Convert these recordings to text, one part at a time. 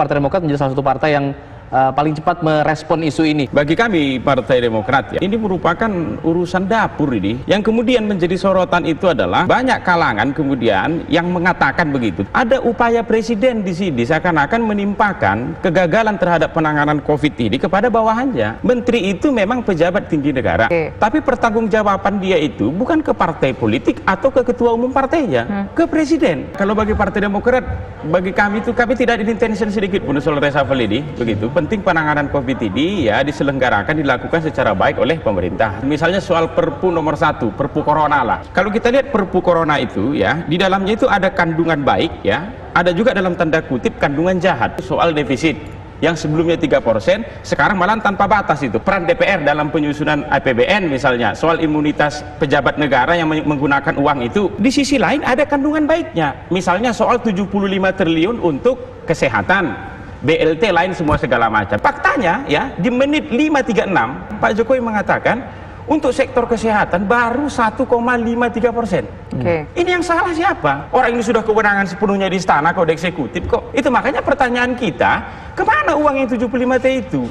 Partai Demokrat menjadi salah satu partai yang paling cepat merespon isu ini. Bagi kami Partai Demokrat ya, ini merupakan urusan dapur ini. Yang kemudian menjadi sorotan itu adalah banyak kalangan kemudian yang mengatakan begitu. Ada upaya presiden di sini seakan-akan menimpakan kegagalan terhadap penanganan COVID ini kepada bawahannya. Menteri itu memang pejabat tinggi negara, tapi pertanggungjawaban dia itu bukan ke partai politik atau ke ketua umum partainya, ke presiden. Kalau bagi Partai Demokrat, bagi kami itu kami tidak ada intention sedikit pun soal reshuffle ini, begitu. Penting penanganan COVID ini ya diselenggarakan, dilakukan secara baik oleh pemerintah. Misalnya soal Perpu nomor 1, Perpu Corona lah. Kalau kita lihat Perpu Corona itu ya, di dalamnya itu ada kandungan baik ya, ada juga dalam tanda kutip kandungan jahat. Soal defisit yang sebelumnya 3%, sekarang malah tanpa batas itu. Peran DPR dalam penyusunan APBN misalnya, soal imunitas pejabat negara yang menggunakan uang itu. Di sisi lain ada kandungan baiknya. Misalnya soal 75 triliun untuk kesehatan, BLT lain semua segala macam. Faktanya ya, di menit 5.36 Pak Jokowi mengatakan untuk sektor kesehatan baru 1,53%. Ini yang salah siapa? Orang ini sudah kewenangan sepenuhnya di istana kode eksekutif kok. Itu makanya pertanyaan kita, kemana uang yang 75T itu?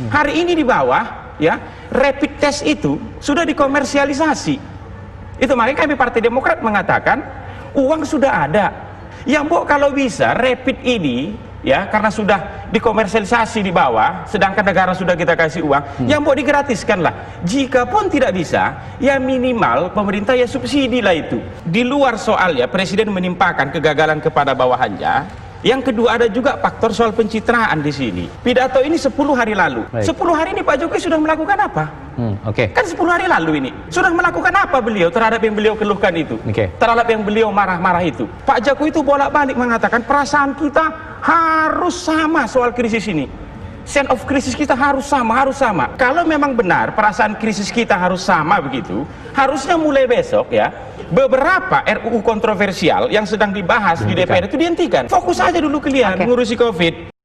Hari ini di bawah ya, rapid test itu sudah dikomersialisasi. Itu makanya kami Partai Demokrat mengatakan uang sudah ada. Yang kalau bisa rapid ini ya, karena sudah dikomersialisasi di bawah, sedangkan negara sudah kita kasih uang, yang mau digratiskan lah. Jika pun tidak bisa, ya minimal pemerintah ya subsidi lah itu. Di luar soal ya presiden menimpakan kegagalan kepada bawahannya. Yang kedua ada juga faktor soal pencitraan di sini. Pidato ini 10 hari lalu. 10 hari ini Pak Jokowi sudah melakukan apa? Kan 10 hari lalu ini sudah melakukan apa beliau terhadap yang beliau keluhkan itu, terhadap yang beliau marah-marah itu. Pak Jokowi itu bolak-balik mengatakan perasaan kita harus sama soal krisis ini. Sense of krisis kita harus sama. Kalau memang benar perasaan krisis kita harus sama begitu, harusnya mulai besok ya, beberapa RUU kontroversial yang sedang dibahas di DPR itu dihentikan. Fokus aja dulu kalian mengurusi COVID.